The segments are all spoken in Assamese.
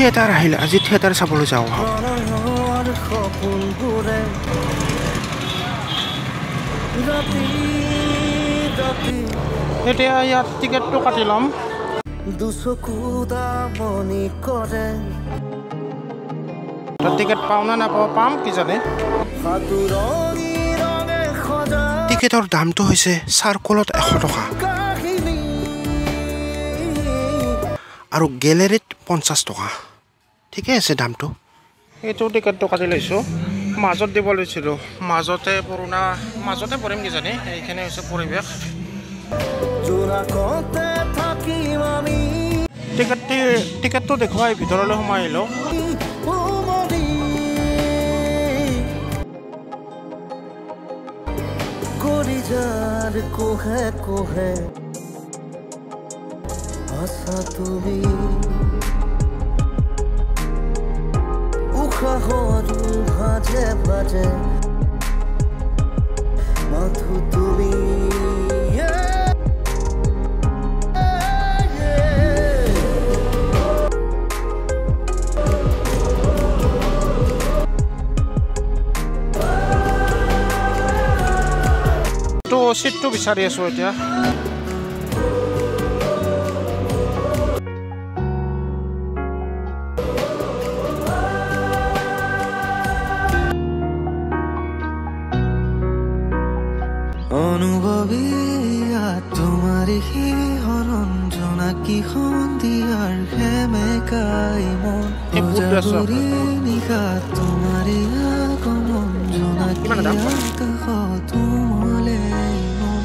থিয়েটাৰ আহিলে আজি থিয়েটাৰ চাবলৈ যাওঁ এতিয়া ইয়াত টিকেটটো কাটি ল'ম টিকেট পাওঁ না নাপাওঁ পাম কি জানে টিকেটৰ দামটো হৈছে চাৰ্কলত 100 টকা আৰু গেলেৰীত 50 টকা ঠিকে আছে দামটো এইটো টিকেটটো কাটি লৈছোঁ মাজত দিব লৈছিলোঁ মাজতে পুৰণা মাজতে পৰিম কি জানে এইখিনি হৈছে পৰিৱেশ টিকেটটো দেখুৱাই ভিতৰলৈ সোমাই আহিলোঁ ভাজে ভাজে মাথু তুমি তো সিটটো বিচাৰি আছোঁ এতিয়া অনুভবী তোমাৰি হৰণ জোনাকি সন্ধিয়াৰ হেমেকাই মন জাগৰি নিশা তোমাৰি আগমন জোনাকি আকাশ তুমলে মন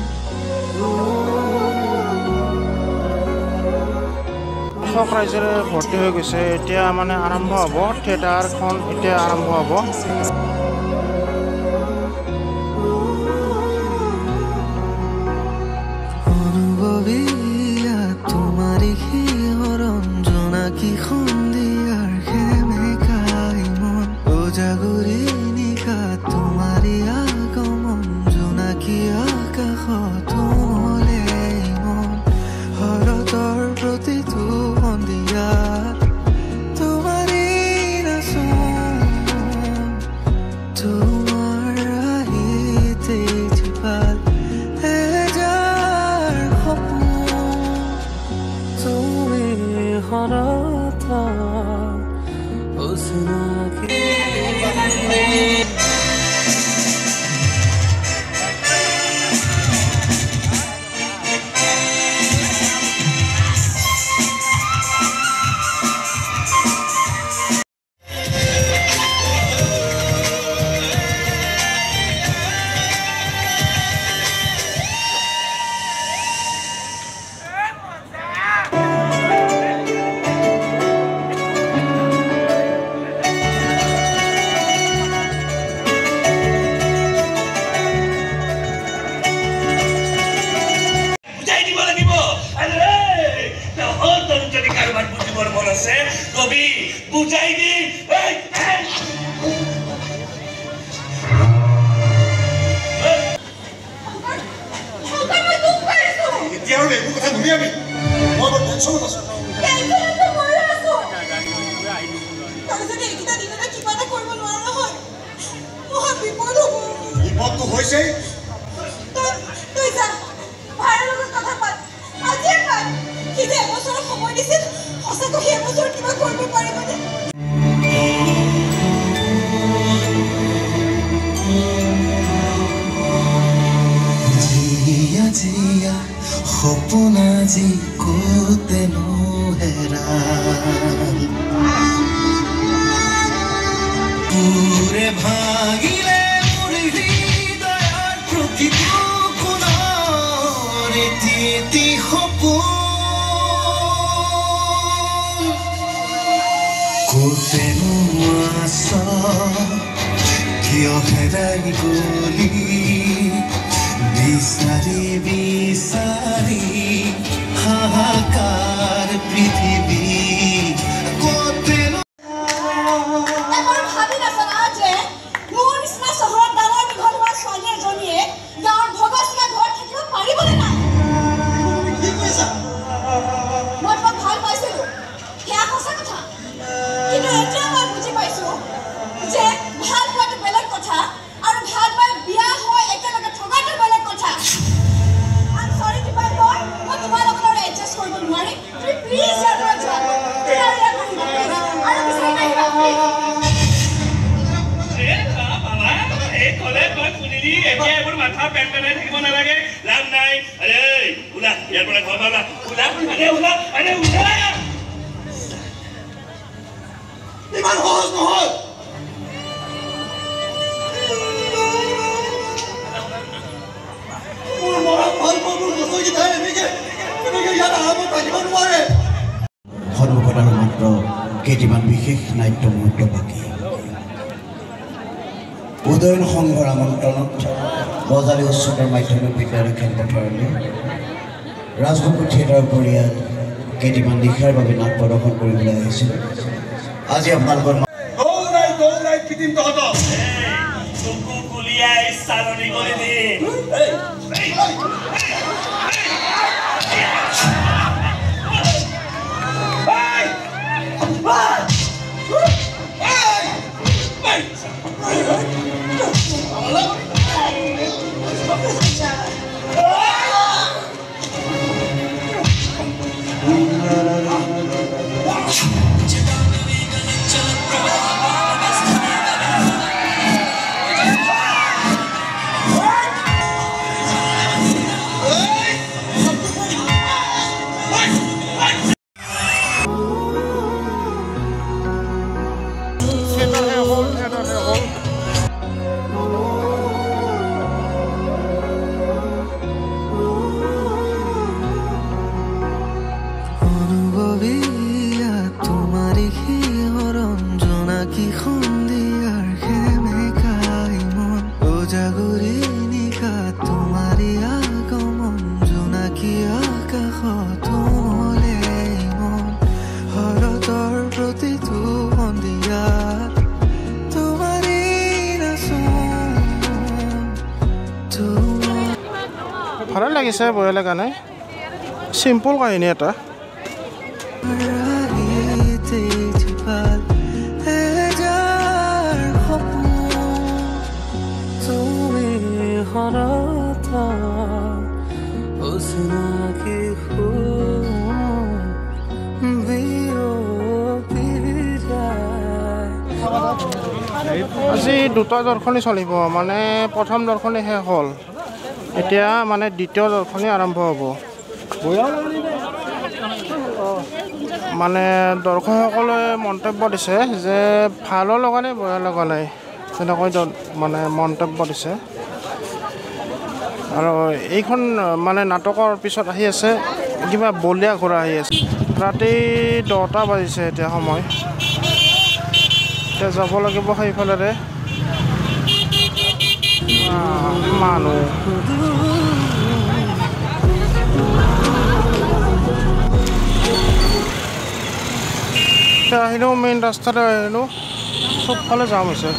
দৰ্শক ৰাইজেৰে ভৰ্তি হৈ গৈছে এতিয়া মানে আৰম্ভ হ'ব থিয়েটাৰখন এতিয়া আৰম্ভ হ'ব তোমাৰি হৰণ জোনাকি সন্ধিয়াৰ হেমেকাই মন জাগৰি নিশা তোমাৰি আগমন জোনাকি আকাশ তুমলে মন হৰতৰ প্ৰতিটো সন্ধিয়া তোমাৰি নাচোন তোমাৰ আহিতে ভাল হৰতা হুসনাকে কবি বুঝাই দি এতিয়ালৈ একো কথা নুলিয়াবি মই বৰ টেনশ্যনত আছোঁ বিপদটো হৈছেই সময় দিছিল সঁচাকৈ সেই বছৰ কিবা কৰিব পাৰিবনে জিয়া জিয়া সপোনা যি কোতে হেৰাল পুৰে ভাগিলে মোৰ হৃদয়ৰ প্ৰতিটো কোণৰ এটি সপোন কোতেনো আছা কিয় হেৰাই গলি বিচাৰি বিচাৰি হাহাকাৰ পৃথিৱী কোতেনো ভাবি নাচানা যে মোৰ নিচিনা চহৰত ডাঙৰ দীঘল হোৱা ছোৱালী এজনীয়ে গাঁৱৰ ভগা ঘৰত থাকিব পাৰিবনে নাই মই তোমাক ভাল পাইছিলো সেয়া সঁচা কথা দি এতিয়া এইবোৰ মাথা পেন পেনাই থাকিব নালাগে লাভ নাই আৰে ওলা ইয়াৰ পৰা ঘৰ ওলা ওলা আৰে ওলা ইমান সহজ নহয় মোৰ মৰা ভাল পাবৰ গছকেইটা এনেকে ইয়াত আৰামত ৰাখিব নোৱাৰে সন্মুখত আৰু মাত্ৰ কেইটিমান বিশেষ নাট্য মুহূৰ্ত বাকী উদয়ন সংঘৰ আমন্ত্ৰণত বজালী উচ্চতৰ মাধ্যমিক বিদ্যালয় খেলপথাৰলৈ ৰাজগোপুৰ থিয়েটাৰ পৰিয়াল কেইটিমান নিশাৰ বাবে নাট প্ৰদৰ্শন কৰিবলৈ আহিছিল আজি আপোনালোকৰ দৌৰাই পিটিম তহঁতক চকু কুলিয়াই চালনি কৰি দি ভালে লাগিছে বয়ালে গানে সিম্পল কাহিনী এটা আজি দুটা দৰ্শনী চলিব মানে প্ৰথম দৰ্শনী শেষ হ'ল এতিয়া মানে দ্বিতীয় দৰ্শনী আৰম্ভ হ'ব মানে দৰ্শকসকলে মন্তব্য দিছে যে ভালো লগা নাই বেয়া লগা নাই তেনেকৈ মানে মন্তব্য দিছে আৰু এইখন মানে নাটকৰ পিছত আহি আছে কিবা বলীয়া ঘোঁৰা আহি আছে ৰাতি 10টা বাজিছে এতিয়া সময় এতিয়া যাব লাগিব সেইফালেৰে মানুহ এতিয়া আহিলোঁ মেইন ৰাস্তাতে আহিলোঁ চবফালে জাম হৈছে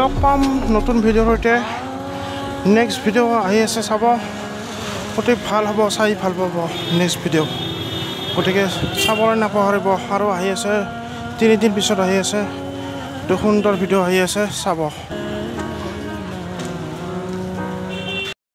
লগ পাম নতুন ভিডিঅ'ৰ সৈতে নেক্সট ভিডিঅ' আহি আছে চাব অতি ভাল হ'ব চাই ভাল পাব নেক্সট ভিডিঅ' গতিকে চাবলৈ নাপাহৰিব আৰু আহি আছে 3 দিন পিছত আহি আছে সুন্দৰ ভিডিঅ' আহি আছে চাব